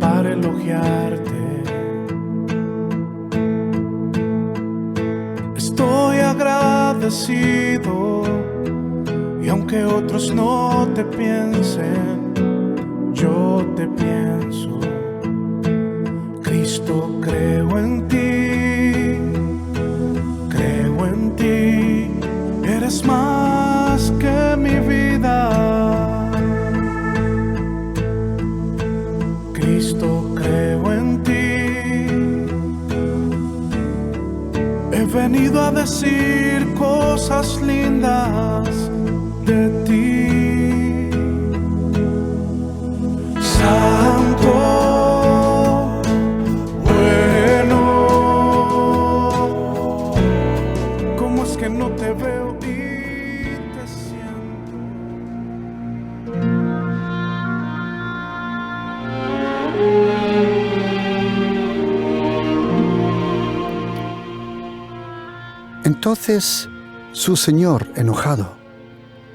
para elogiarte. Estoy agradecido y aunque otros no te piensen, yo te pienso. Cristo, creo en ti, eres más que mi vida. Cristo, creo en ti. He venido a decir cosas lindas de ti. Santo, bueno, ¿cómo es que no te veo y te siento? Entonces su señor, enojado,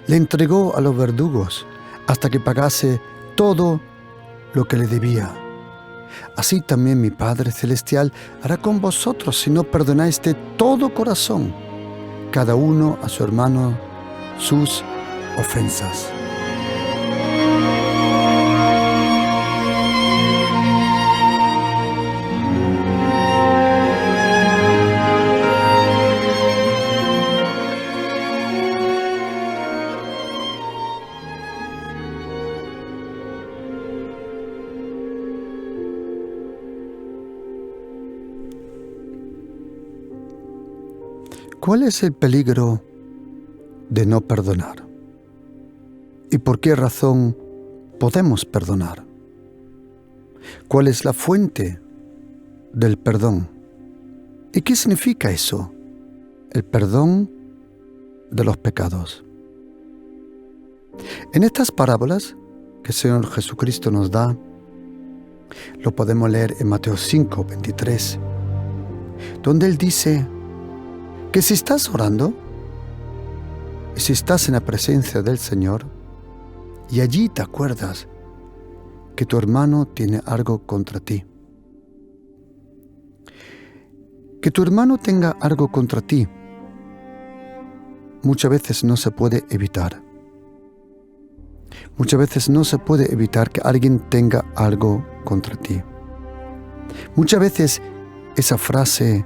le entregó a los verdugos hasta que pagase todo lo que le debía. Así también mi Padre Celestial hará con vosotros si no perdonáis de todo corazón, cada uno a su hermano, sus ofensas. ¿Cuál es el peligro de no perdonar? ¿Y por qué razón podemos perdonar? ¿Cuál es la fuente del perdón? ¿Y qué significa eso? El perdón de los pecados. En estas parábolas que el Señor Jesucristo nos da, lo podemos leer en Mateo 5, 23, donde Él dice que si estás orando y si estás en la presencia del Señor y allí te acuerdas que tu hermano tiene algo contra ti, que tu hermano tenga algo contra ti, muchas veces no se puede evitar. Muchas veces no se puede evitar que alguien tenga algo contra ti. Muchas veces esa frase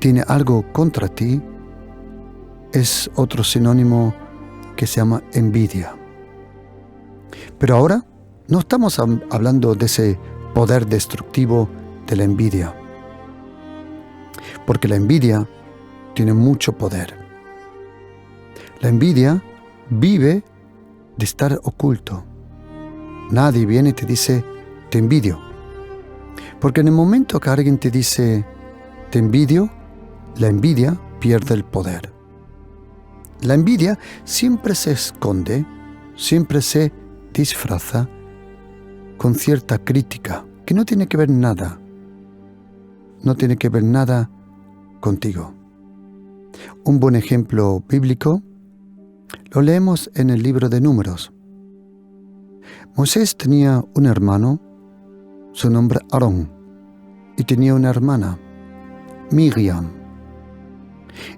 tiene algo contra ti es otro sinónimo que se llama envidia. Pero ahora no estamos hablando de ese poder destructivo de la envidia, porque la envidia tiene mucho poder. La envidia vive de estar oculto. Nadie viene y te dice, te envidio. Porque en el momento que alguien te dice, te envidio, la envidia pierde el poder. La envidia siempre se esconde, siempre se disfraza con cierta crítica que no tiene que ver nada. No tiene que ver nada contigo. Un buen ejemplo bíblico lo leemos en el libro de Números. Moisés tenía un hermano, su nombre Aarón, y tenía una hermana, Miriam.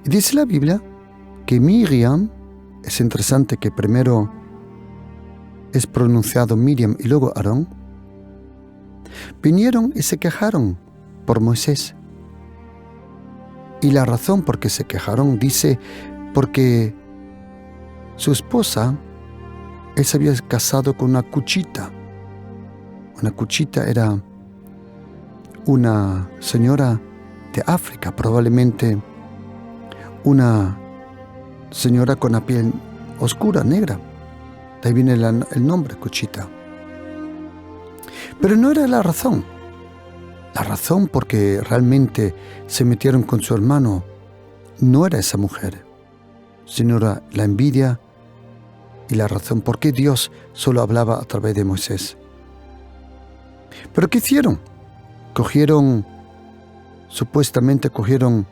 Y dice la Biblia que Miriam, es interesante que primero es pronunciado Miriam y luego Aarón, vinieron y se quejaron por Moisés. Y la razón por que se quejaron dice porque su esposa, él se había casado con una cuchita. Una cuchita era una señora de África, probablemente una señora con la piel oscura, negra. De ahí viene el nombre, cuchita. Pero no era la razón. La razón por que realmente se metieron con su hermano no era esa mujer, sino era la envidia y la razón por qué Dios solo hablaba a través de Moisés. ¿Pero qué hicieron? Supuestamente cogieron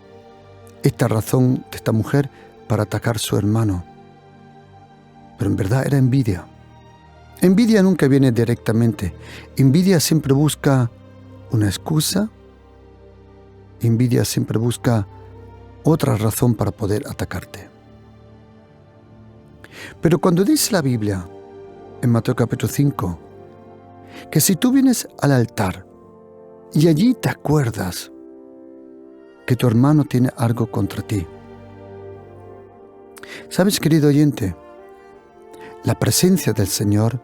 esta razón de esta mujer para atacar a su hermano. Pero en verdad era envidia. Envidia nunca viene directamente. Envidia siempre busca una excusa. Envidia siempre busca otra razón para poder atacarte. Pero cuando dice la Biblia, en Mateo capítulo 5, que si tú vienes al altar y allí te acuerdas que tu hermano tiene algo contra ti. ¿Sabes, querido oyente? La presencia del Señor,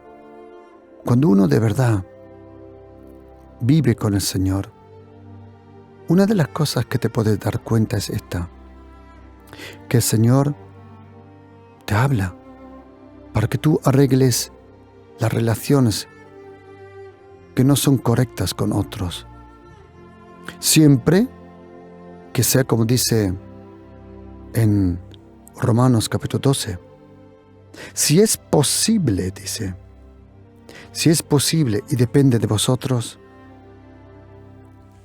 cuando uno de verdad vive con el Señor, una de las cosas que te puedes dar cuenta es esta, que el Señor te habla para que tú arregles las relaciones que no son correctas con otros. Siempre que sea como dice en Romanos capítulo 12, si es posible, dice, si es posible y depende de vosotros,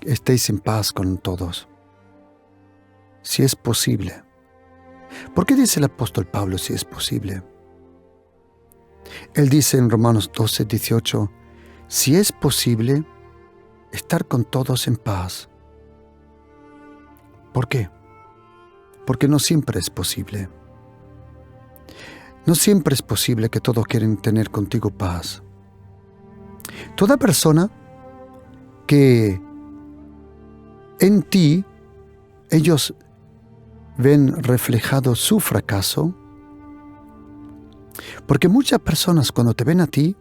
estéis en paz con todos. Si es posible. ¿Por qué dice el apóstol Pablo si es posible? Él dice en Romanos 12, 18, si es posible, estar con todos en paz. ¿Por qué? Porque no siempre es posible. No siempre es posible que todos quieren tener contigo paz. Toda persona que en ti ellos ven reflejado su fracaso, porque muchas personas cuando te ven a ti,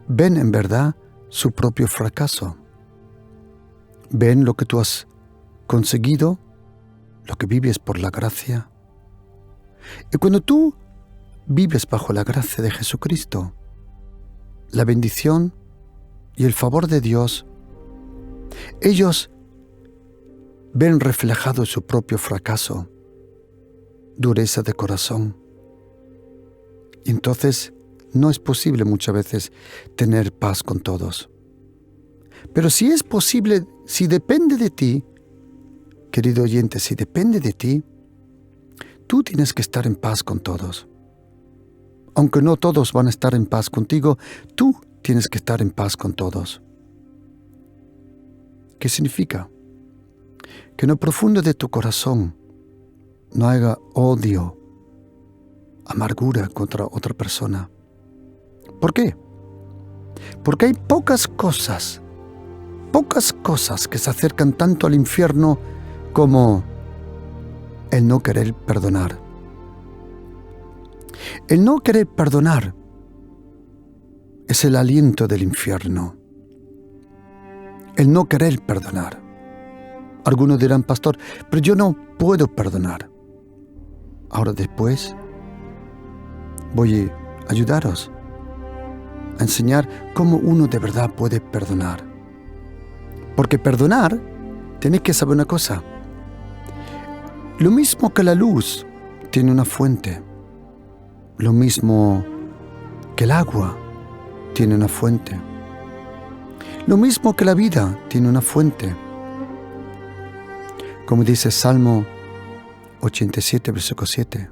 ven en verdad su propio fracaso. Ven lo que tú has conseguido, lo que vives por la gracia. Y cuando tú vives bajo la gracia de Jesucristo, la bendición y el favor de Dios, ellos ven reflejado su propio fracaso, dureza de corazón. Y entonces no es posible muchas veces tener paz con todos. Pero si es posible, si depende de ti, querido oyente, si depende de ti, tú tienes que estar en paz con todos. Aunque no todos van a estar en paz contigo, tú tienes que estar en paz con todos. ¿Qué significa? Que en lo profundo de tu corazón no haya odio, amargura contra otra persona. ¿Por qué? Porque hay pocas cosas que se acercan tanto al infierno como el no querer perdonar. El no querer perdonar es el aliento del infierno. El no querer perdonar. Algunos dirán, pastor, pero yo no puedo perdonar. Ahora después voy a ayudaros a enseñar cómo uno de verdad puede perdonar. Porque perdonar, tenéis que saber una cosa. Lo mismo que la luz tiene una fuente, lo mismo que el agua tiene una fuente, lo mismo que la vida tiene una fuente. Como dice Salmo 87, versículo 7,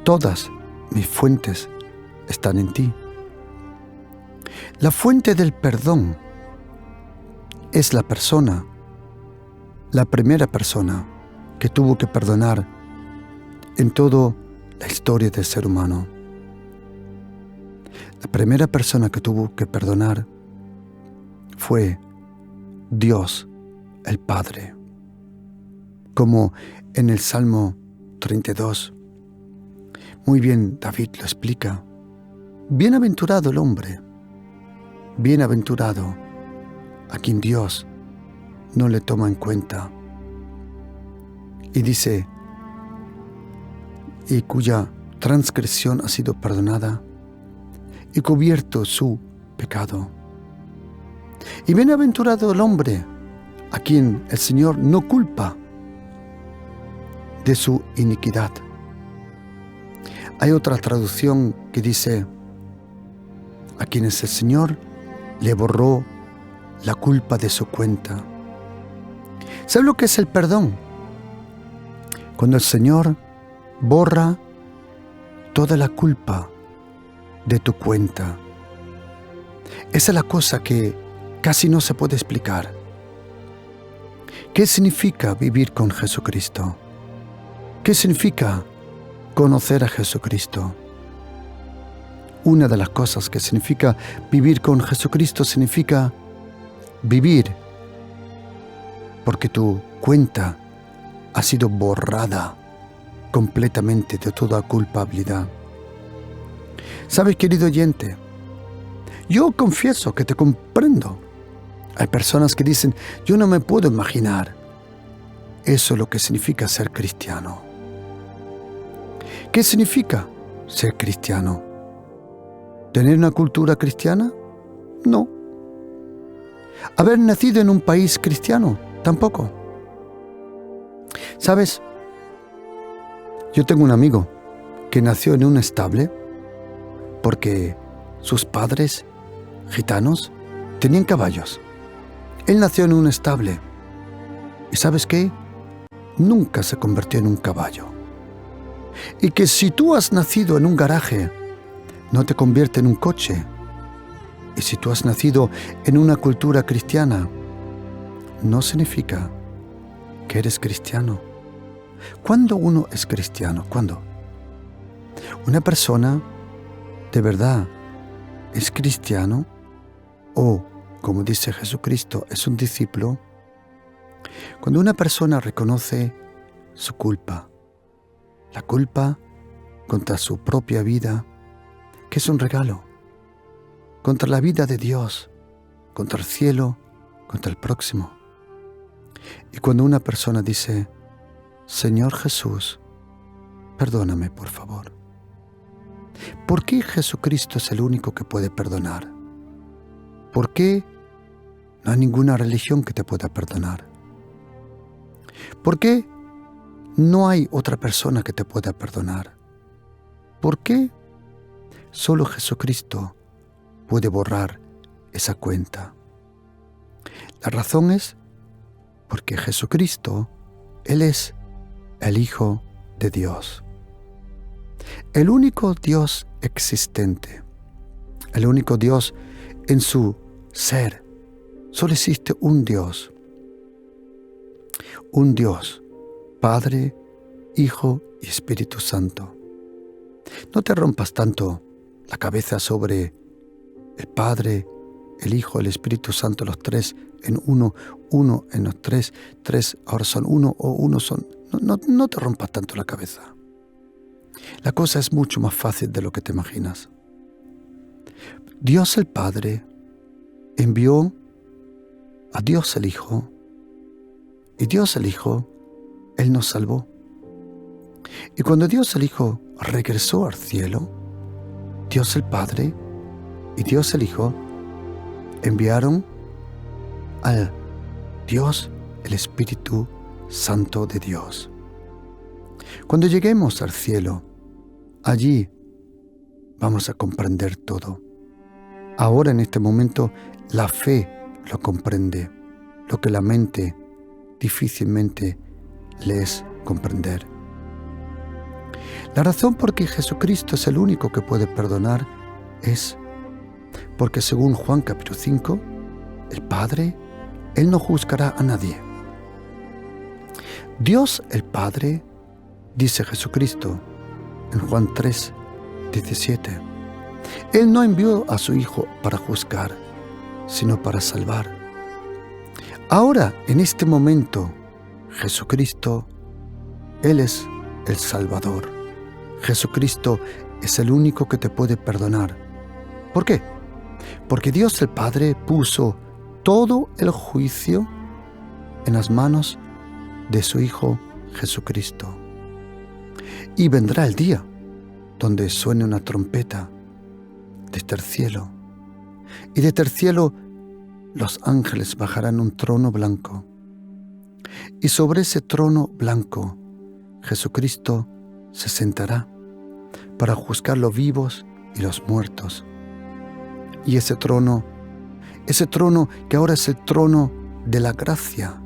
todas mis fuentes están en ti. La fuente del perdón es la persona, la primera persona que tuvo que perdonar en toda la historia del ser humano. La primera persona que tuvo que perdonar fue Dios, el Padre. Como en el Salmo 32, muy bien David lo explica. Bienaventurado el hombre, bienaventurado a quien Dios no le toma en cuenta. Y dice, y cuya transgresión ha sido perdonada y cubierto su pecado. Y bienaventurado el hombre a quien el Señor no culpa de su iniquidad. Hay otra traducción que dice, a quienes el Señor le borró la culpa de su cuenta. ¿Sabe lo que es el perdón? Cuando el Señor borra toda la culpa de tu cuenta. Esa es la cosa que casi no se puede explicar. ¿Qué significa vivir con Jesucristo? ¿Qué significa conocer a Jesucristo? Una de las cosas que significa vivir con Jesucristo significa vivir porque tu cuenta ha sido borrada completamente de toda culpabilidad. ¿Sabes, querido oyente? Yo confieso que te comprendo. Hay personas que dicen, yo no me puedo imaginar. Eso es lo que significa ser cristiano. ¿Qué significa ser cristiano? ¿Tener una cultura cristiana? No. ¿Haber nacido en un país cristiano? Tampoco. ¿Sabes? Yo tengo un amigo que nació en un estable porque sus padres, gitanos, tenían caballos. Él nació en un estable. ¿Y sabes qué? Nunca se convirtió en un caballo. Y que si tú has nacido en un garaje, no te convierte en un coche. Y si tú has nacido en una cultura cristiana, no significa que eres cristiano. ¿Cuándo uno es cristiano? ¿Cuándo? Una persona de verdad es cristiano o, como dice Jesucristo, es un discípulo cuando una persona reconoce su culpa, la culpa contra su propia vida, que es un regalo, contra la vida de Dios, contra el cielo, contra el próximo. Y cuando una persona dice, Señor Jesús, perdóname por favor. ¿Por qué Jesucristo es el único que puede perdonar? ¿Por qué no hay ninguna religión que te pueda perdonar? ¿Por qué no hay otra persona que te pueda perdonar? ¿Por qué solo Jesucristo puede borrar esa cuenta? La razón es porque Jesucristo, Él es el Hijo de Dios. El único Dios existente, el único Dios en su ser. Solo existe un Dios, Padre, Hijo y Espíritu Santo. No te rompas tanto la cabeza sobre el Padre, el Hijo, el Espíritu Santo, los tres en uno, uno en los tres, tres ahora son uno o uno son... No te rompas tanto la cabeza. La cosa es mucho más fácil de lo que te imaginas. Dios el Padre envió a Dios el Hijo, y Dios el Hijo, Él nos salvó. Y cuando Dios el Hijo regresó al cielo, Dios el Padre y Dios el Hijo enviaron al Dios el Espíritu Santo de Dios. Cuando lleguemos al cielo, allí vamos a comprender todo. Ahora en este momento la fe lo comprende, lo que la mente difícilmente le es comprender. La razón por que Jesucristo es el único que puede perdonar es porque según Juan capítulo 5, el Padre, Él no juzgará a nadie. Dios el Padre, dice Jesucristo en Juan 3, 17, Él no envió a su Hijo para juzgar, sino para salvar. Ahora, en este momento, Jesucristo, Él es el Salvador. Jesucristo es el único que te puede perdonar. ¿Por qué? Porque Dios el Padre puso todo el juicio en las manos de su Hijo Jesucristo. Y vendrá el día donde suene una trompeta desde el cielo. Y desde el cielo los ángeles bajarán un trono blanco. Y sobre ese trono blanco Jesucristo se sentará para juzgar los vivos y los muertos. Y ese trono que ahora es el trono de la gracia,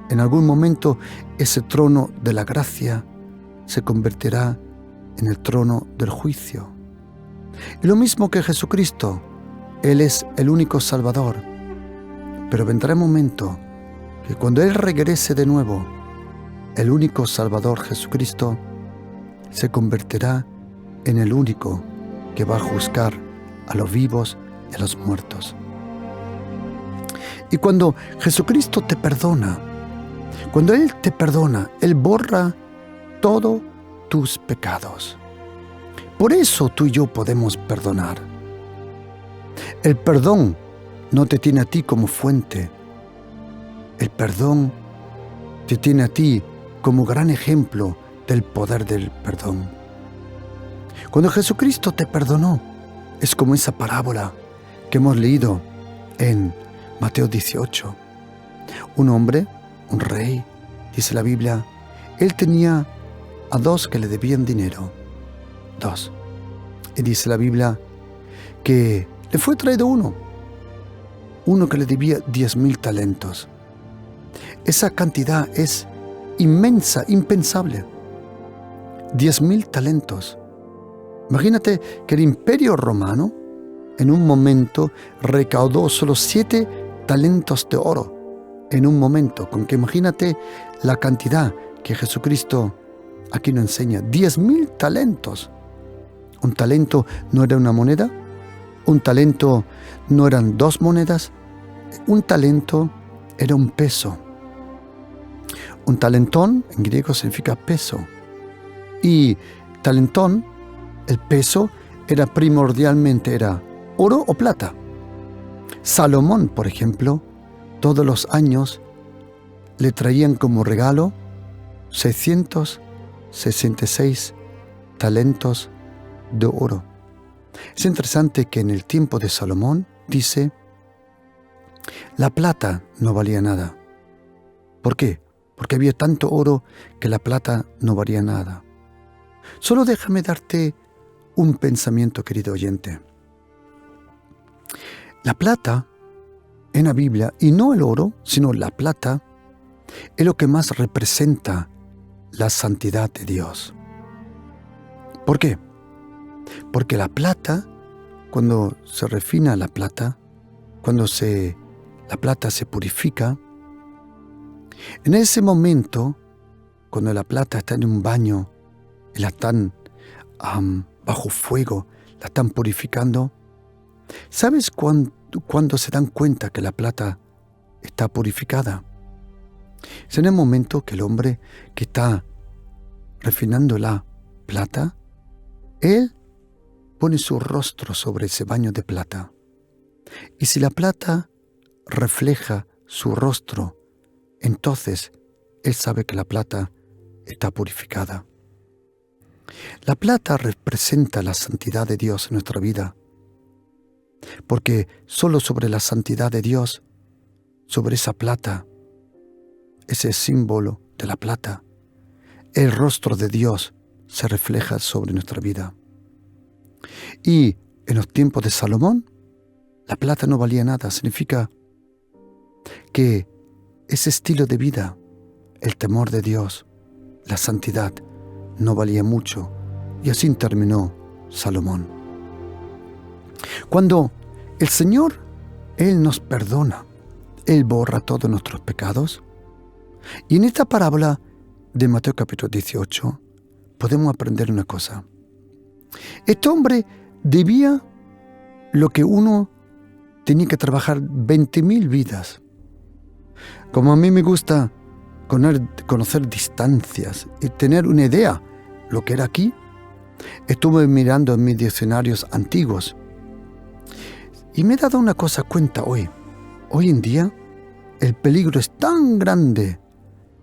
en algún momento ese trono de la gracia se convertirá en el trono del juicio. Y lo mismo que Jesucristo, Él es el único Salvador. Pero vendrá un momento que cuando Él regrese de nuevo, el único Salvador, Jesucristo, se convertirá en el único que va a juzgar a los vivos y a los muertos. Y cuando Jesucristo te perdona, cuando Él te perdona, Él borra todos tus pecados. Por eso tú y yo podemos perdonar. El perdón no te tiene a ti como fuente. El perdón te tiene a ti como gran ejemplo del poder del perdón. Cuando Jesucristo te perdonó, es como esa parábola que hemos leído en Mateo 18. Un hombre, un rey, dice la Biblia, él tenía a dos que le debían dinero. Dos. Y dice la Biblia que le fue traído uno que le debía 10,000 talentos. Esa cantidad es inmensa, impensable. 10,000 talentos. Imagínate que el Imperio Romano en un momento recaudó solo 7 talentos de oro. En un momento, con que imagínate la cantidad que Jesucristo aquí nos enseña. 10,000 talentos. Un talento no era una moneda. Un talento no eran 2 monedas. Un talento era un peso. Un talentón en griego significa peso. Y talentón, el peso, era primordialmente oro o plata. Salomón, por ejemplo, todos los años le traían como regalo 666 talentos de oro. Es interesante que en el tiempo de Salomón dice, la plata no valía nada. ¿Por qué? Porque había tanto oro que la plata no valía nada. Solo déjame darte un pensamiento, querido oyente. La plata en la Biblia, y no el oro, sino la plata, es lo que más representa la santidad de Dios. ¿Por qué? Porque la plata, cuando se refina la plata, la plata se purifica, en ese momento, cuando la plata está en un baño y la están bajo fuego, la están purificando, ¿sabes cuándo se dan cuenta que la plata está purificada? Es en el momento que el hombre que está refinando la plata, él pone su rostro sobre ese baño de plata. Y si la plata refleja su rostro, entonces él sabe que la plata está purificada. La plata representa la santidad de Dios en nuestra vida, porque solo sobre la santidad de Dios, sobre esa plata, ese símbolo de la plata, el rostro de Dios se refleja sobre nuestra vida. Y en los tiempos de Salomón, la plata no valía nada. Significa que ese estilo de vida, el temor de Dios, la santidad, no valía mucho. Y así terminó Salomón. Cuando el Señor, Él nos perdona, Él borra todos nuestros pecados. Y en esta parábola de Mateo capítulo 18 podemos aprender una cosa. Este hombre debía lo que uno tenía que trabajar 20,000 vidas. Como a mí me gusta conocer distancias y tener una idea lo que era aquí, estuve mirando en mis diccionarios antiguos y me he dado una cosa cuenta hoy. Hoy en día el peligro es tan grande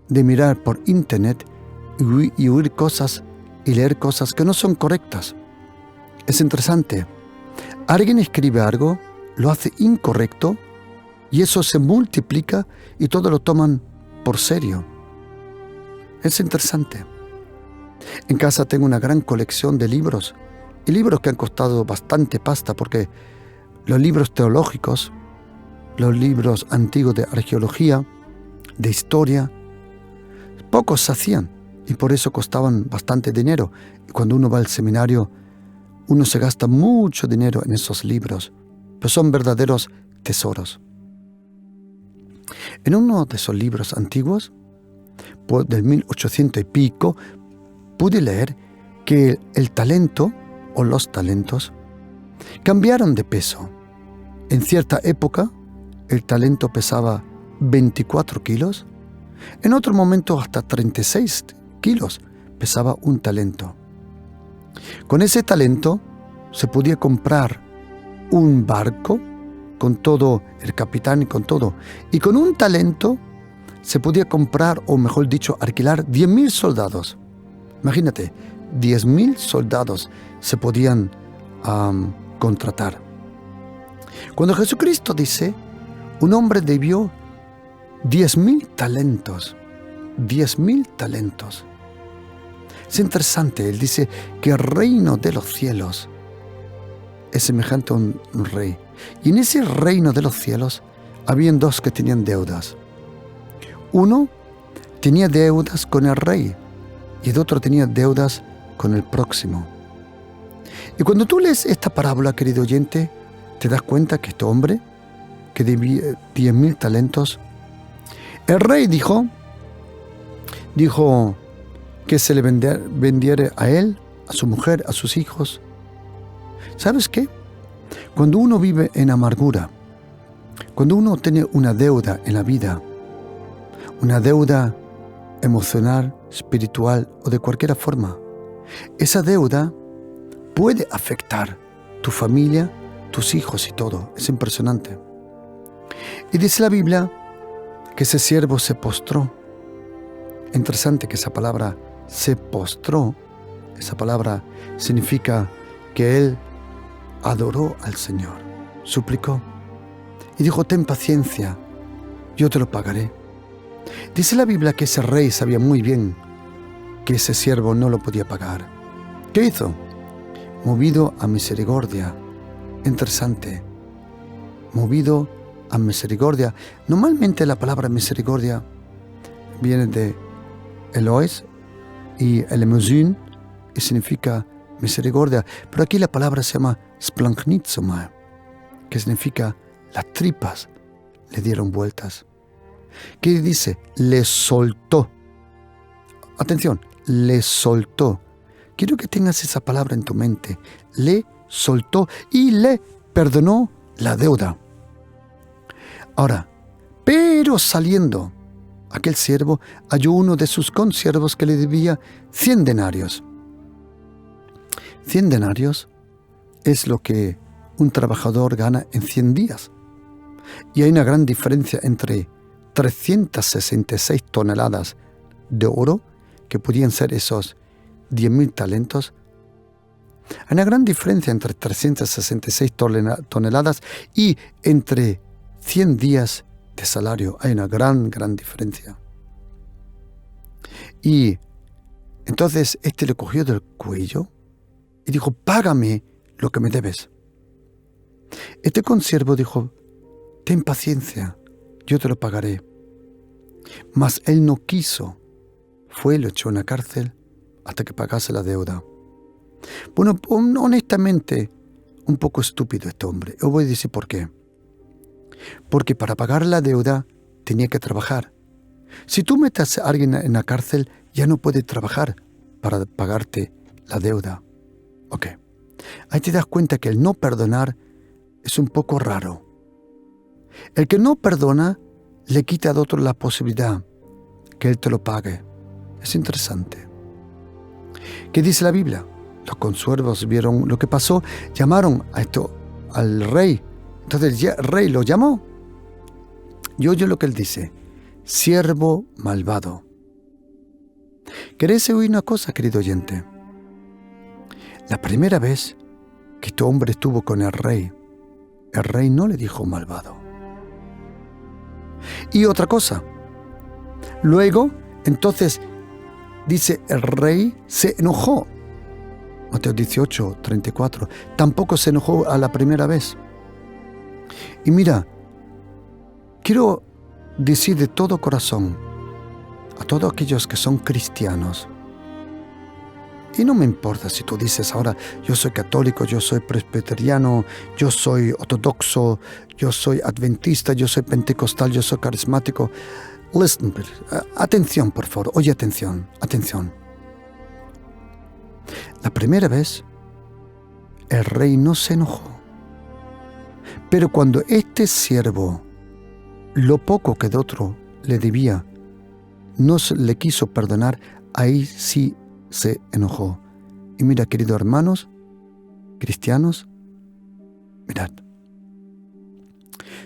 de mirar por internet y oír cosas y leer cosas que no son correctas. Es interesante. Alguien escribe algo, lo hace incorrecto y eso se multiplica y todos lo toman por serio. Es interesante. En casa tengo una gran colección de libros y libros que han costado bastante pasta porque los libros teológicos, los libros antiguos de arqueología, de historia, pocos se hacían y por eso costaban bastante dinero. Y cuando uno va al seminario, Uno se gasta mucho dinero en esos libros, pero son verdaderos tesoros. En uno de esos libros antiguos, del 1800 y pico, pude leer que el talento o los talentos cambiaron de peso. En cierta época, el talento pesaba 24 kilos. En otro momento, hasta 36 kilos pesaba un talento. Con ese talento se podía comprar un barco con todo el capitán y con todo. Y con un talento se podía comprar, o mejor dicho, alquilar 10.000 soldados. Imagínate, 10.000 soldados se podían contratar. Cuando Jesucristo dice, un hombre debió 10.000 talentos. 10.000 talentos. Es interesante, él dice que el reino de los cielos es semejante a un rey. Y en ese reino de los cielos habían dos que tenían deudas. Uno tenía deudas con el rey y el otro tenía deudas con el próximo. Y cuando tú lees esta parábola, querido oyente, te das cuenta que este hombre, que debía 10.000 talentos, el rey dijo que se le vendiera a él, a su mujer, a sus hijos. ¿Sabes qué? Cuando uno vive en amargura, cuando uno tiene una deuda en la vida, una deuda emocional, espiritual o de cualquier forma, esa deuda puede afectar tu familia, tus hijos y todo. Es impresionante. Y dice la Biblia que ese siervo se postró. Interesante que esa palabra se postró, esa palabra significa que él adoró al Señor, suplicó y dijo: ten paciencia, yo te lo pagaré. Dice la Biblia que ese rey sabía muy bien que ese siervo no lo podía pagar. ¿Qué hizo? Movido a misericordia. Interesante. Movido a misericordia. Normalmente la palabra misericordia viene de Eloes y Elemosin y significa misericordia. Pero aquí la palabra se llama splanchnizomai, que significa las tripas le dieron vueltas. ¿Qué dice? Le soltó. Atención, le soltó. Quiero que tengas esa palabra en tu mente. Le soltó y le perdonó la deuda. Ahora, pero saliendo, aquel siervo halló uno de sus consiervos que le debía 100 denarios. 100 denarios es lo que un trabajador gana en 100 días. Y hay una gran diferencia entre 366 toneladas de oro, que podían ser esos 10.000 talentos. Hay una gran diferencia entre 366 toneladas y entre 100 días de salario. Hay una gran diferencia. Y entonces este le cogió del cuello y dijo: págame lo que me debes. Este consiervo dijo: ten paciencia, yo te lo pagaré. Mas él no quiso. Fue y lo echó en la cárcel hasta que pagase la deuda. Bueno, honestamente, un poco estúpido este hombre. Os voy a decir por qué. Porque para pagar la deuda tenía que trabajar. Si tú metes a alguien en la cárcel, ya no puede trabajar para pagarte la deuda. Ok. Ahí te das cuenta que el no perdonar es un poco raro. El que no perdona le quita al otro la posibilidad que él te lo pague. Es interesante. ¿Qué dice la Biblia? Los consiervos vieron lo que pasó, llamaron al rey. Entonces el rey lo llamó. Y oye lo que él dice: siervo malvado. ¿Querés oír una cosa, querido oyente? La primera vez que este hombre estuvo con el rey no le dijo malvado. Y otra cosa, luego, entonces, dice, el rey se enojó. Mateo 18, 34. Tampoco se enojó a la primera vez. Y mira, quiero decir de todo corazón a todos aquellos que son cristianos, Y no me importa si tú dices ahora, yo soy católico, yo soy presbiteriano, yo soy ortodoxo, yo soy adventista, yo soy pentecostal, yo soy carismático. Listen, atención, por favor. Oye, atención. La primera vez, el rey no se enojó. Pero cuando este siervo, lo poco que de otro le debía, no le quiso perdonar, ahí sí se enojó. Y mira, queridos hermanos, cristianos, mirad.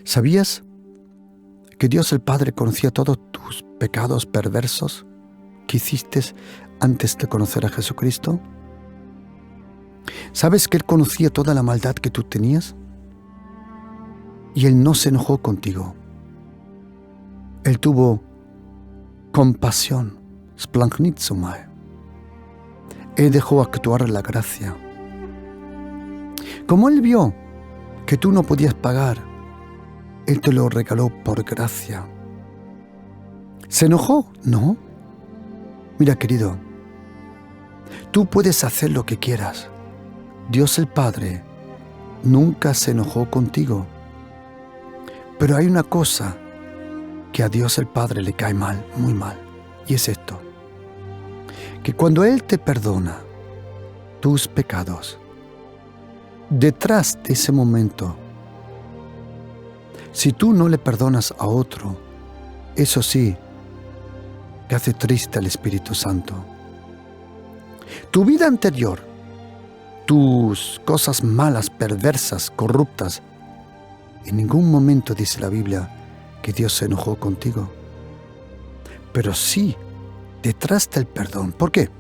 ¿Sabías que Dios el Padre conocía todos tus pecados perversos que hiciste antes de conocer a Jesucristo? ¿Sabes que Él conocía toda la maldad que tú tenías? Y Él no se enojó contigo. Él tuvo compasión, splanchnizomai. Él dejó actuar la gracia. Como Él vio que tú no podías pagar, Él te lo regaló por gracia. ¿Se enojó? No. Mira, querido, tú puedes hacer lo que quieras. Dios el Padre nunca se enojó contigo. Pero hay una cosa que a Dios el Padre le cae mal, muy mal, y es esto: que cuando Él te perdona tus pecados, detrás de ese momento, si tú no le perdonas a otro, eso sí, que hace triste al Espíritu Santo. Tu vida anterior, tus cosas malas, perversas, corruptas, en ningún momento dice la Biblia que Dios se enojó contigo. Pero sí, detrás del perdón. ¿Por qué?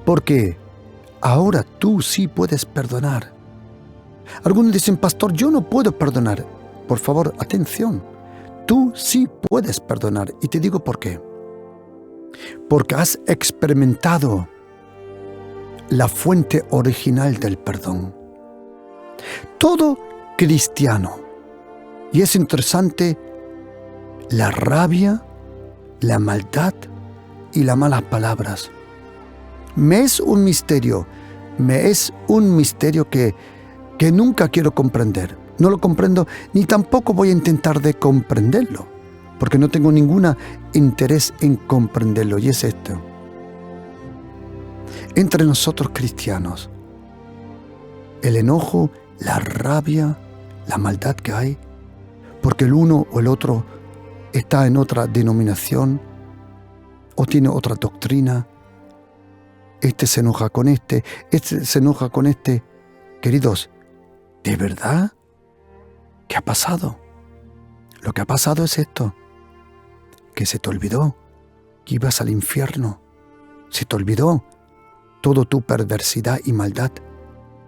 Porque ahora tú sí puedes perdonar. Algunos dicen, pastor, yo no puedo perdonar. Por favor, atención. Tú sí puedes perdonar. Y te digo por qué. Porque has experimentado la fuente original del perdón. Todo cristiano, y es interesante, la rabia, la maldad y las malas palabras. Me es un misterio que nunca quiero comprender. No lo comprendo, ni tampoco voy a intentar de comprenderlo, porque no tengo ningún interés en comprenderlo, y es esto. Entre nosotros cristianos, el enojo, la rabia, la maldad que hay, porque el uno o el otro está en otra denominación o tiene otra doctrina. Este se enoja con este se enoja con este. Queridos, ¿de verdad? ¿Qué ha pasado? Lo que ha pasado es esto, que se te olvidó que ibas al infierno. Se te olvidó toda tu perversidad y maldad.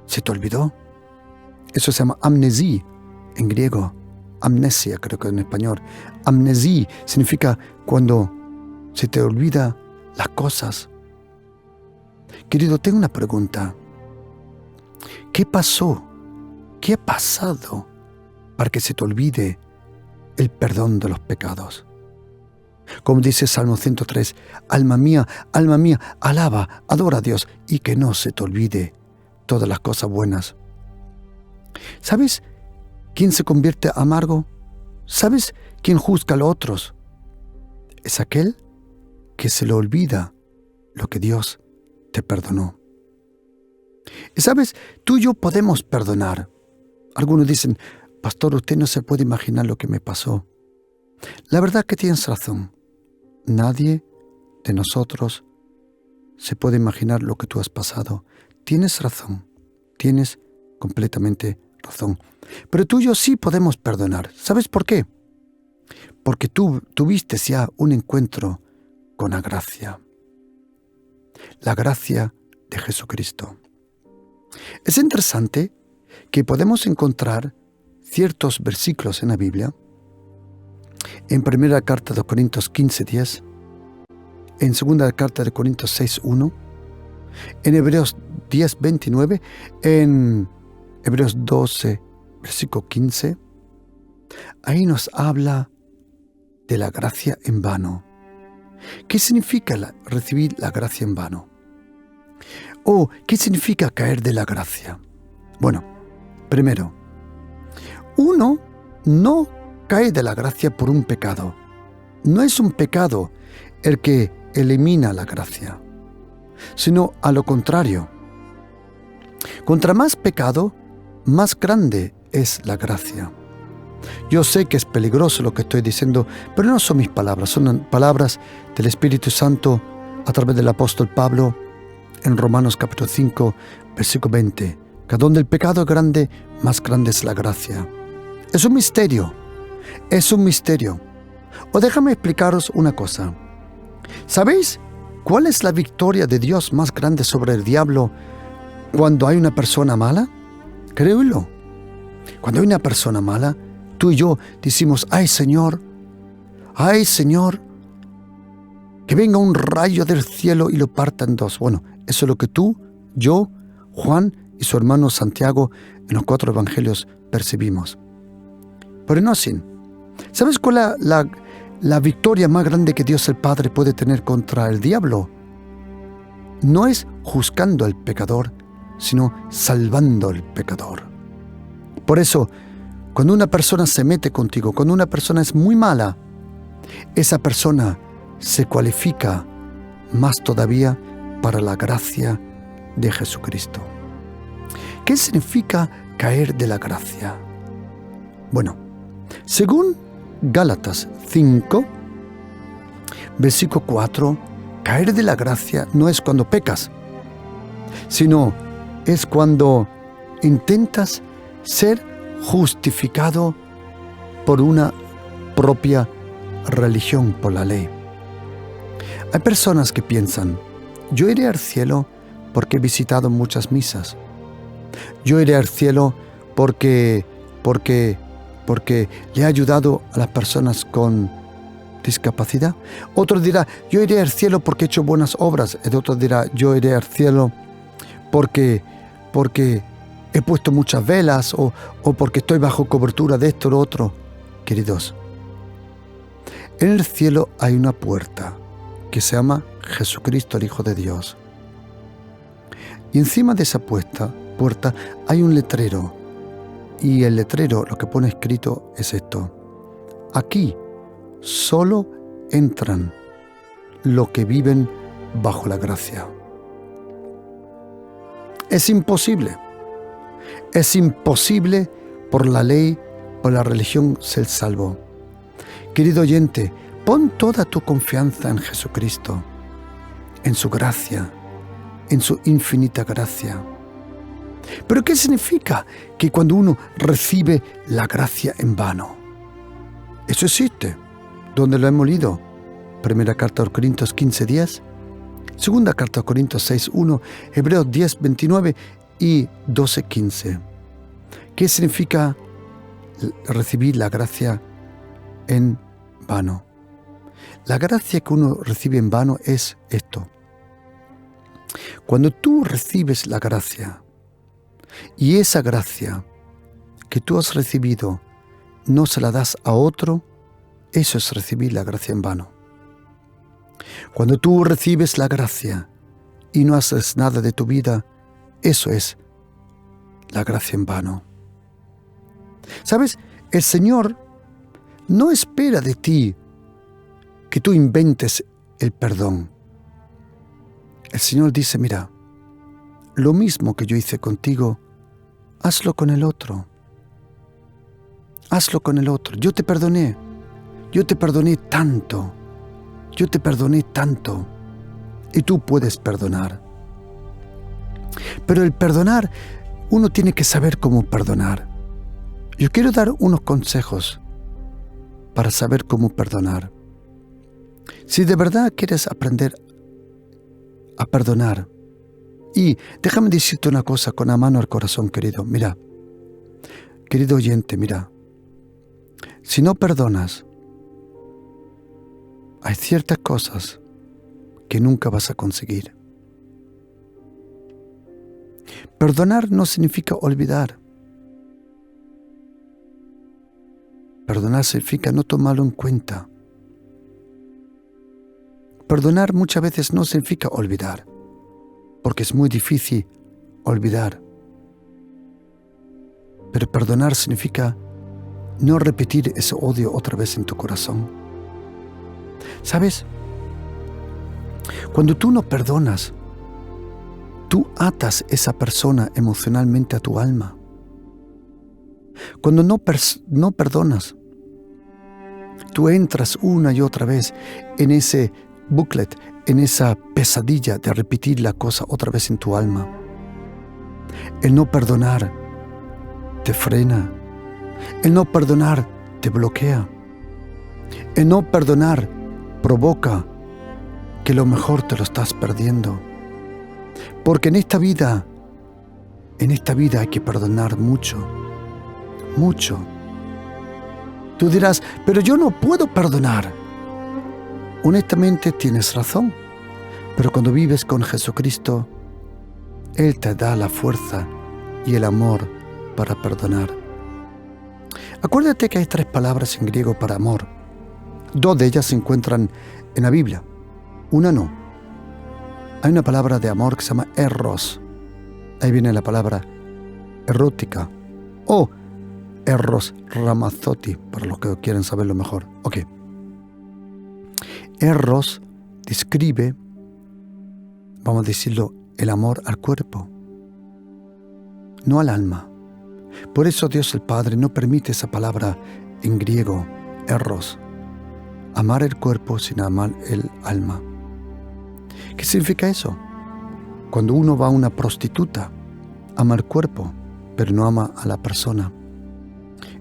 Se te olvidó. Eso se llama amnesia en griego. Amnesia, creo que en español. Amnesia significa cuando se te olvida las cosas. Querido, tengo una pregunta. ¿Qué pasó? ¿Qué ha pasado para que se te olvide el perdón de los pecados? Como dice Salmo 103, alma mía, alaba, adora a Dios, y que no se te olvide todas las cosas buenas. ¿Sabes quién se convierte amargo? ¿Sabes quién juzga a los otros? Es aquel que se le olvida lo que Dios te perdonó. Y sabes, tú y yo podemos perdonar. Algunos dicen, pastor, usted no se puede imaginar lo que me pasó. La verdad que tienes razón. Nadie de nosotros se puede imaginar lo que tú has pasado. Tienes razón. Tienes completamente razón. Pero tú y yo sí podemos perdonar. ¿Sabes por qué? Porque tú tuviste ya un encuentro con la gracia. La gracia de Jesucristo. Es interesante que podemos encontrar ciertos versículos en la Biblia, en primera carta de Corintios 15:10, en segunda carta de Corintios 6:1, en Hebreos 10:29, en Hebreos 12, versículo 15. Ahí nos habla de la gracia en vano. ¿Qué significa recibir la gracia en vano? ¿qué significa caer de la gracia? Bueno, primero, uno no cae de la gracia por un pecado. No es un pecado el que elimina la gracia, sino a lo contrario. Contra más pecado, más grande es la gracia. Yo sé que es peligroso lo que estoy diciendo, pero no son mis palabras, son palabras del Espíritu Santo a través del apóstol Pablo en Romanos capítulo 5, versículo 20, que donde el pecado es grande, más grande es la gracia. Es un misterio, es un misterio. O déjame explicaros una cosa. ¿Sabéis cuál es la victoria de Dios más grande sobre el diablo cuando hay una persona mala? Créelo. Cuando hay una persona mala, tú y yo decimos, ay Señor, que venga un rayo del cielo y lo parta en dos. Bueno, eso es lo que tú, yo, Juan y su hermano Santiago en los 4 evangelios percibimos. Pero no así. ¿Sabes cuál es la victoria más grande que Dios el Padre puede tener contra el diablo? No es juzgando al pecador, sino salvando al pecador. Por eso, cuando una persona se mete contigo, cuando una persona es muy mala, esa persona se cualifica más todavía para la gracia de Jesucristo. ¿Qué significa caer de la gracia? Bueno, según Gálatas 5, versículo 4, caer de la gracia no es cuando pecas, sino es cuando intentas ser justificado por una propia religión, por la ley. Hay personas que piensan, yo iré al cielo porque he visitado muchas misas. Yo iré al cielo porque le he ayudado a las personas con discapacidad. Otro dirá, yo iré al cielo porque he hecho buenas obras. El otro dirá, yo iré al cielo porque he puesto muchas velas o porque estoy bajo cobertura de esto o lo otro. Queridos, en el cielo hay una puerta que se llama Jesucristo, el Hijo de Dios. Y encima de esa puerta hay un letrero. Y el letrero lo que pone escrito es esto: aquí solo entran los que viven bajo la gracia. Es imposible por la ley, por la religión ser salvo. Querido oyente, pon toda tu confianza en Jesucristo, en su gracia, en su infinita gracia. ¿Pero qué significa que cuando uno recibe la gracia en vano? Eso existe. ¿Dónde lo hemos leído? Primera carta a los Corintios 15:10, segunda carta a los Corintios 6:1, Hebreos 10:29 y 12:15. ¿Qué significa recibir la gracia en vano? La gracia que uno recibe en vano es esto. Cuando tú recibes la gracia, y esa gracia que tú has recibido no se la das a otro, eso es recibir la gracia en vano. Cuando tú recibes la gracia y no haces nada de tu vida, eso es la gracia en vano. ¿Sabes? El Señor no espera de ti que tú inventes el perdón. El Señor dice, mira, lo mismo que yo hice contigo, hazlo con el otro. Hazlo con el otro. Yo te perdoné tanto. Y tú puedes perdonar. Pero el perdonar, uno tiene que saber cómo perdonar. Yo quiero dar unos consejos para saber cómo perdonar. Si de verdad quieres aprender a perdonar, y déjame decirte una cosa con la mano al corazón, querido. Mira, querido oyente, mira. Si no perdonas, hay ciertas cosas que nunca vas a conseguir. Perdonar no significa olvidar. Perdonar significa no tomarlo en cuenta. Perdonar muchas veces no significa olvidar. porque es muy difícil olvidar. Pero perdonar significa no repetir ese odio otra vez en tu corazón. ¿Sabes? Cuando tú no perdonas, tú atas a esa persona emocionalmente a tu alma. Cuando no perdonas, tú entras una y otra vez en ese buclet, en esa pesadilla de repetir la cosa otra vez en tu alma. El no perdonar te frena. El no perdonar te bloquea. El no perdonar provoca que lo mejor te lo estás perdiendo. Porque en esta vida hay que perdonar mucho, mucho. Tú dirás, pero yo no puedo perdonar. Honestamente tienes razón, pero cuando vives con Jesucristo, Él te da la fuerza y el amor para perdonar. Acuérdate que hay 3 palabras en griego para amor. 2 de ellas se encuentran en la Biblia, una no. Hay una palabra de amor que se llama eros. Ahí viene la palabra erótica o eros ramazzotti, para los que quieren saberlo mejor. Ok. Eros describe, vamos a decirlo, el amor al cuerpo, no al alma. Por eso Dios el Padre no permite esa palabra en griego, eros, amar el cuerpo sin amar el alma. ¿Qué significa eso? Cuando uno va a una prostituta, ama el cuerpo, pero no ama a la persona.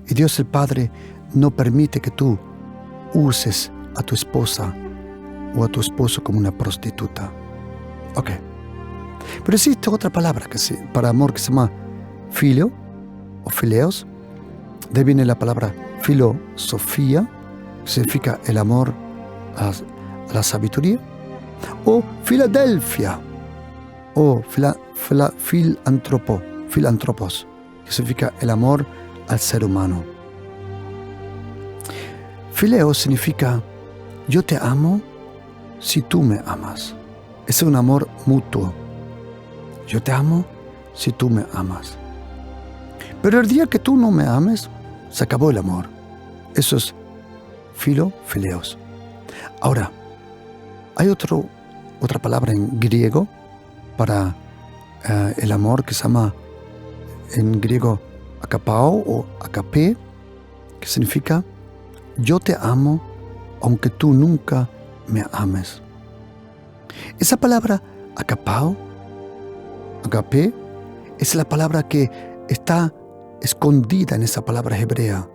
Y Dios el Padre no permite que tú uses a tu esposa o a tu esposo como una prostituta. Ok. Pero existe otra palabra para amor que se llama filio o fileos. De ahí viene la palabra filosofía, que significa el amor a la sabiduría. O Filadelfia, o filantropos, que significa el amor al ser humano. Fileo significa yo te amo si tú me amas. Es un amor mutuo. Yo te amo si tú me amas. Pero el día que tú no me ames, se acabó el amor. Eso es fileos. Ahora, hay otra palabra en griego para el amor que se llama en griego agapao o agape, que significa yo te amo aunque tú nunca me ames. Esa palabra agapao, agape, es la palabra que está escondida en esa palabra hebrea,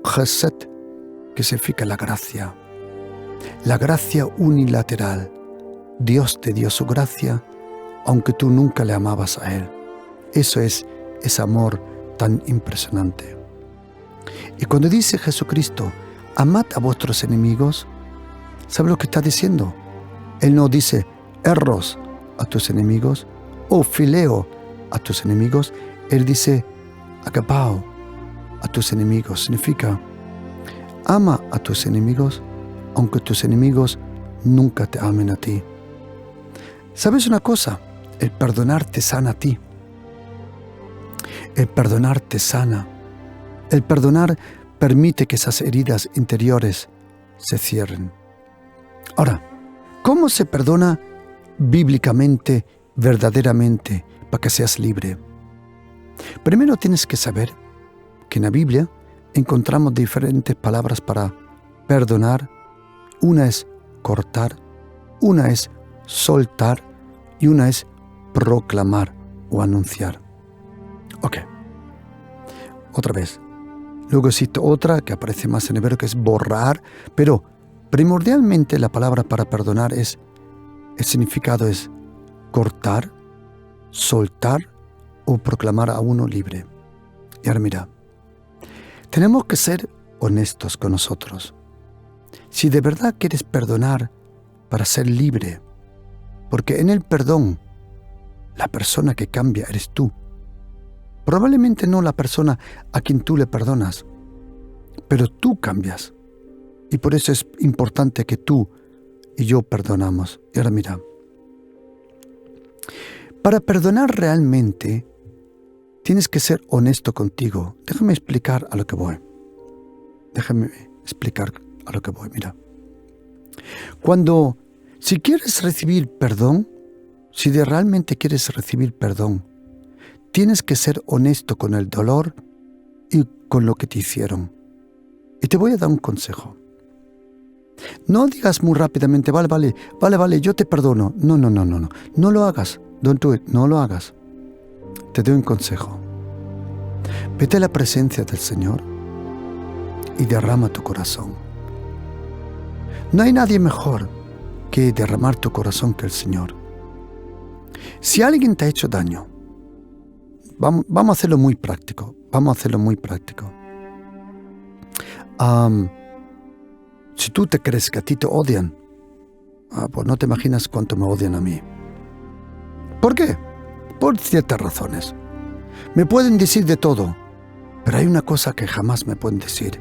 chesed, que significa la gracia. La gracia unilateral. Dios te dio su gracia, aunque tú nunca le amabas a Él. Eso es ese amor tan impresionante. Y cuando dice Jesucristo, amad a vuestros enemigos, ¿sabe lo que está diciendo? Él no dice, eros a tus enemigos, o fileo a tus enemigos. Él dice, agapao a tus enemigos. Significa, ama a tus enemigos, aunque tus enemigos nunca te amen a ti. ¿Sabes una cosa? El perdonar te sana a ti. El perdonar te sana. El perdonar permite que esas heridas interiores se cierren. Ahora, ¿cómo se perdona bíblicamente, verdaderamente, para que seas libre? Primero tienes que saber que en la Biblia encontramos diferentes palabras para perdonar. Una es cortar, una es soltar y una es proclamar o anunciar. Ok. Otra vez. Luego existe otra que aparece más en hebreo que es borrar, pero primordialmente la palabra para perdonar el significado es cortar, soltar o proclamar a uno libre. Y ahora mira, tenemos que ser honestos con nosotros. Si de verdad quieres perdonar para ser libre, porque en el perdón, la persona que cambia eres tú. Probablemente no la persona a quien tú le perdonas, pero tú cambias. Y por eso es importante que tú y yo perdonamos. Y ahora mira, Para perdonar realmente, tienes que ser honesto contigo. Déjame explicar a lo que voy. Mira. Si quieres recibir perdón, si realmente quieres recibir perdón, tienes que ser honesto con el dolor y con lo que te hicieron. Y te voy a dar un consejo. No digas muy rápidamente, vale, yo te perdono. No. No lo hagas. Don't do it. No lo hagas. Te doy un consejo. Vete a la presencia del Señor y derrama tu corazón. No hay nadie mejor que derramar tu corazón que el Señor. Si alguien te ha hecho daño, vamos a hacerlo muy práctico. Si tú te crees que a ti te odian, pues no te imaginas cuánto me odian a mí. ¿Por qué? Por ciertas razones. Me pueden decir de todo, pero hay una cosa que jamás me pueden decir.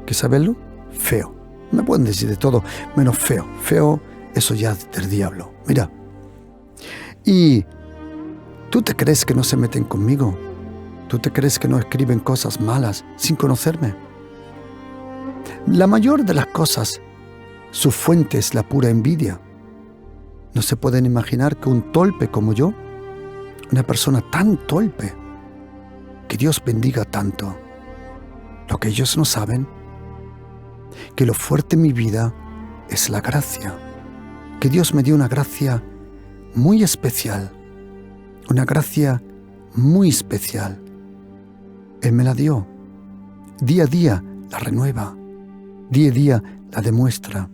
¿Qué saberlo? Feo. Me pueden decir de todo, menos feo. Feo, eso ya es del diablo. Mira. ¿Y tú te crees que no se meten conmigo? ¿Tú te crees que no escriben cosas malas sin conocerme? La mayor de las cosas, su fuente es la pura envidia. No se pueden imaginar que un torpe como yo, una persona tan torpe, que Dios bendiga tanto. Lo que ellos no saben, que lo fuerte en mi vida es la gracia. Que Dios me dio una gracia muy especial. Una gracia muy especial. Él me la dio. Día a día la renueva. Día a día la demuestra.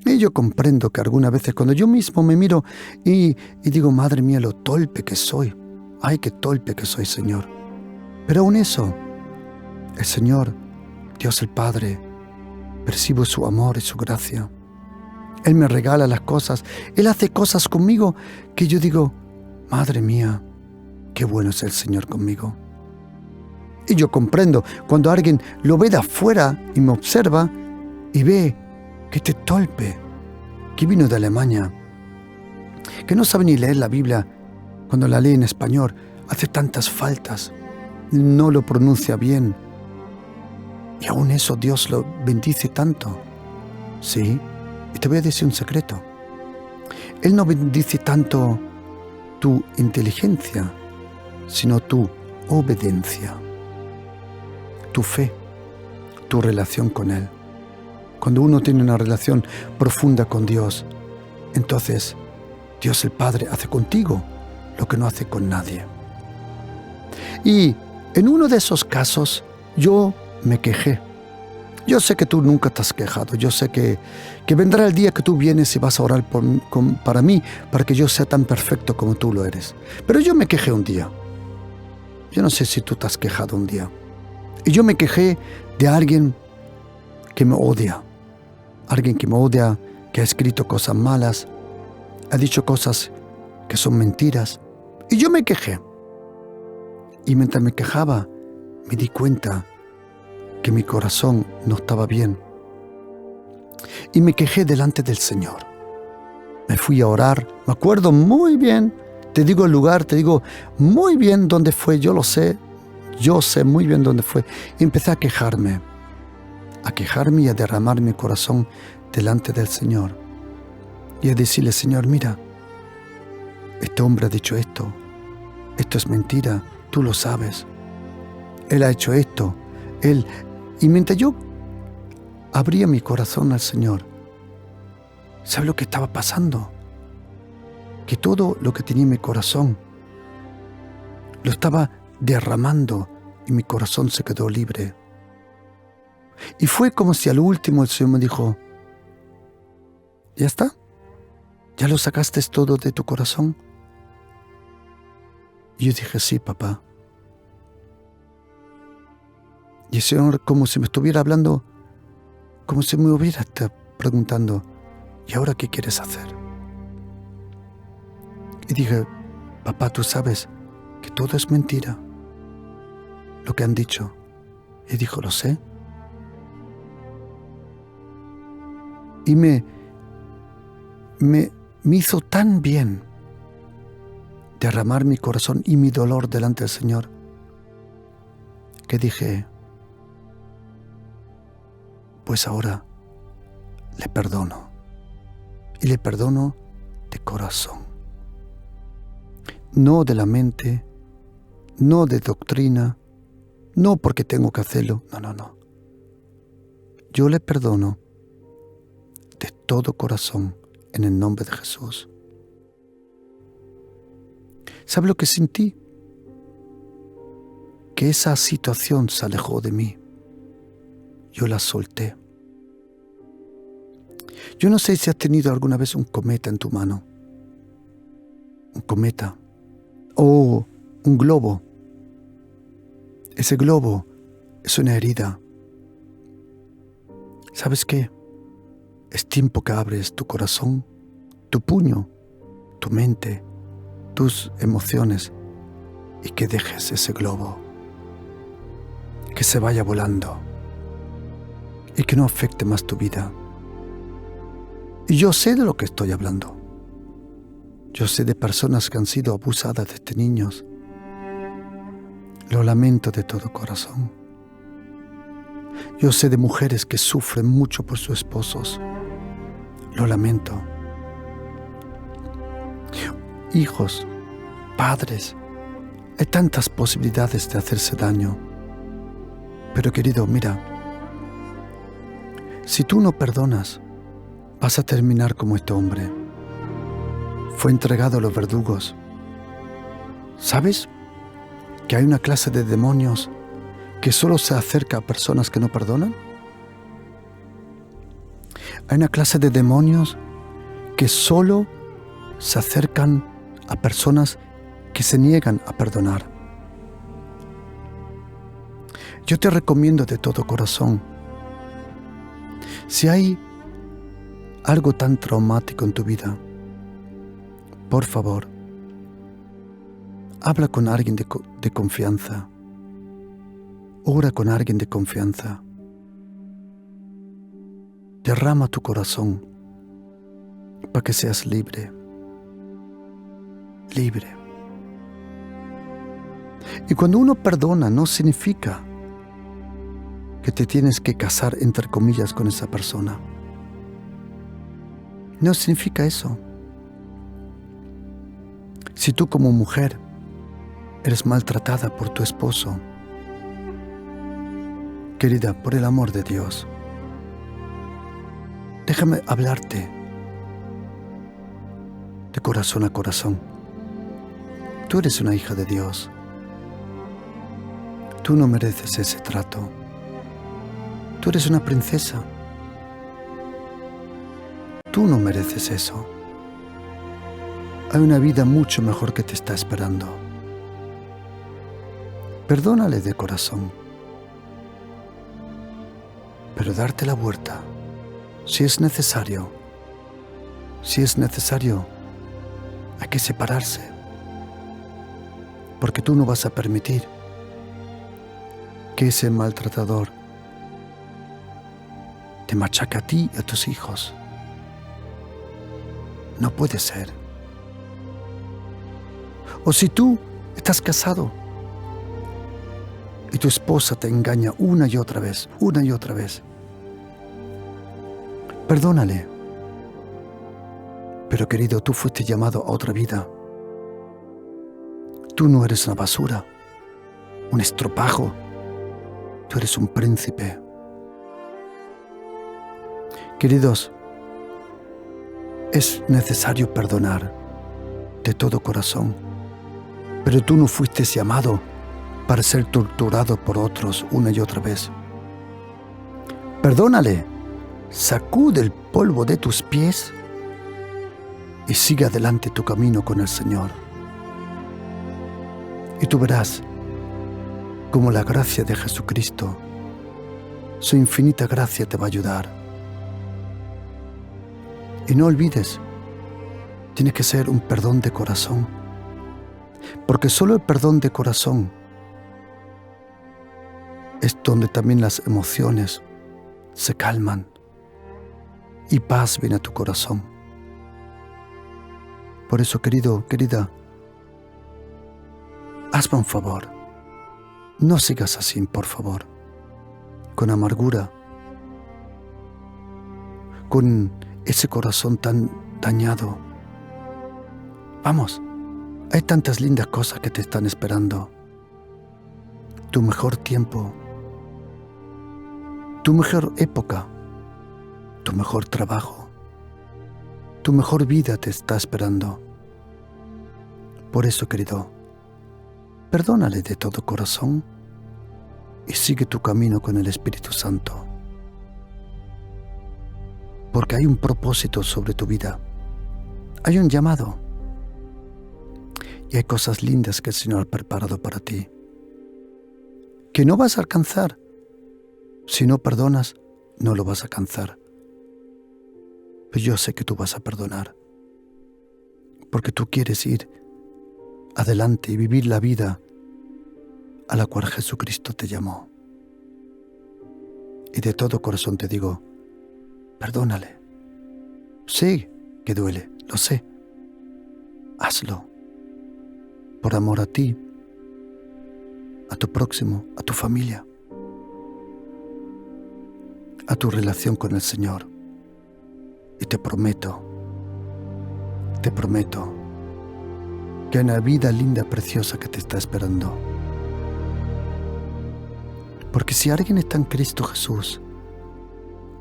Y yo comprendo que algunas veces cuando yo mismo me miro y digo, madre mía, lo torpe que soy. Ay, qué torpe que soy, Señor. Pero aún eso, el Señor, Dios el Padre, percibo su amor y su gracia. Él me regala las cosas. Él hace cosas conmigo que yo digo, madre mía, qué bueno es el Señor conmigo. Y yo comprendo cuando alguien lo ve de afuera y me observa y ve que este torpe, que vino de Alemania, que no sabe ni leer la Biblia, cuando la lee en español, hace tantas faltas, no lo pronuncia bien. Y aún eso Dios lo bendice tanto. Sí, y te voy a decir un secreto. Él no bendice tanto tu inteligencia, sino tu obediencia, tu fe, tu relación con Él. Cuando uno tiene una relación profunda con Dios, entonces Dios el Padre hace contigo lo que no hace con nadie. Y en uno de esos casos yo me quejé. Yo sé que tú nunca te has quejado. Yo sé que vendrá el día que tú vienes y vas a orar para mí, para que yo sea tan perfecto como tú lo eres. Pero yo me quejé un día. Yo no sé si tú te has quejado un día. Y yo me quejé de alguien que me odia. Alguien que me odia, que ha escrito cosas malas, ha dicho cosas que son mentiras. Y yo me quejé. Y mientras me quejaba, me di cuenta que mi corazón no estaba bien. Y me quejé delante del Señor. Me fui a orar. Me acuerdo muy bien. Te digo el lugar, te digo muy bien dónde fue. Yo lo sé. Yo sé muy bien dónde fue. Y empecé a quejarme y a derramar mi corazón delante del Señor. Y a decirle, Señor, mira, este hombre ha dicho esto. Esto es mentira. Tú lo sabes. Él ha hecho esto. Y mientras yo abría mi corazón al Señor, ¿sabe lo que estaba pasando? Que todo lo que tenía en mi corazón lo estaba derramando y mi corazón se quedó libre. Y fue como si al último el Señor me dijo, ¿ya está? ¿Ya lo sacaste todo de tu corazón? Y yo dije, sí, papá. Y el Señor, como si me estuviera hablando, como si me hubiera estado preguntando, ¿y ahora qué quieres hacer? Y dije, papá, tú sabes que todo es mentira, lo que han dicho. Y dijo, lo sé. Y me hizo tan bien derramar mi corazón y mi dolor delante del Señor, que dije, pues ahora le perdono. Y le perdono de corazón. No de la mente, no de doctrina, no porque tengo que hacerlo. No. Yo le perdono de todo corazón en el nombre de Jesús. ¿Sabe lo que sentí? Que esa situación se alejó de mí. Yo la solté. Yo no sé si has tenido alguna vez un cometa en tu mano. Un cometa. O un globo. Ese globo es una herida. ¿Sabes qué? Es tiempo que abres tu corazón, tu puño, tu mente, tus emociones y que dejes ese globo. Que se vaya volando y que no afecte más tu vida. Y yo sé de lo que estoy hablando. Yo sé de personas que han sido abusadas desde niños. Lo lamento de todo corazón. Yo sé de mujeres que sufren mucho por sus esposos. Lo lamento. Hijos, padres, hay tantas posibilidades de hacerse daño. Pero querido, mira, si tú no perdonas, vas a terminar como este hombre. Fue entregado a los verdugos. ¿Sabes que hay una clase de demonios que solo se acerca a personas que no perdonan? Hay una clase de demonios que solo se acercan a personas que se niegan a perdonar. Yo te recomiendo de todo corazón, si hay algo tan traumático en tu vida, por favor, habla con alguien de confianza. Ora con alguien de confianza. Derrama tu corazón para que seas libre. Libre. Y cuando uno perdona, no significa que te tienes que casar, entre comillas, con esa persona. No significa eso. Si tú como mujer eres maltratada por tu esposo, querida, por el amor de Dios, déjame hablarte de corazón a corazón. Tú eres una hija de Dios. Tú no mereces ese trato. Tú eres una princesa. Tú no mereces eso. Hay una vida mucho mejor que te está esperando. Perdónale de corazón. Pero darte la vuelta, si es necesario, hay que separarse. Porque tú no vas a permitir que ese maltratador te machaque a ti y a tus hijos. No puede ser. O si tú estás casado y tu esposa te engaña una y otra vez, perdónale. Pero querido, tú fuiste llamado a otra vida. Tú no eres una basura, un estropajo. Tú eres un príncipe. Queridos, es necesario perdonar de todo corazón. Pero tú no fuiste llamado para ser torturado por otros una y otra vez. Perdónale, sacude el polvo de tus pies y sigue adelante tu camino con el Señor. Y tú verás cómo la gracia de Jesucristo, su infinita gracia, te va a ayudar. Y no olvides, tiene que ser un perdón de corazón, porque solo el perdón de corazón es donde también las emociones se calman y paz viene a tu corazón. Por eso, querido, querida, hazme un favor. No sigas así, por favor, con amargura, con ese corazón tan dañado. Vamos, hay tantas lindas cosas que te están esperando. Tu mejor tiempo, tu mejor época, tu mejor trabajo, tu mejor vida te está esperando. Por eso, querido, perdónale de todo corazón y sigue tu camino con el Espíritu Santo. Porque hay un propósito sobre tu vida. Hay un llamado. Y hay cosas lindas que el Señor ha preparado para ti, que no vas a alcanzar. Si no perdonas, no lo vas a alcanzar. Pero yo sé que tú vas a perdonar, porque tú quieres ir adelante y vivir la vida a la cual Jesucristo te llamó. Y de todo corazón te digo, perdónale. Sé que duele, lo sé. Hazlo. Por amor a ti, a tu próximo, a tu familia, a tu relación con el Señor. Y te prometo que hay una vida linda, preciosa que te está esperando. Porque si alguien está en Cristo Jesús,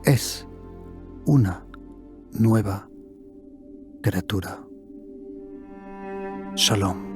es una nueva criatura. Shalom.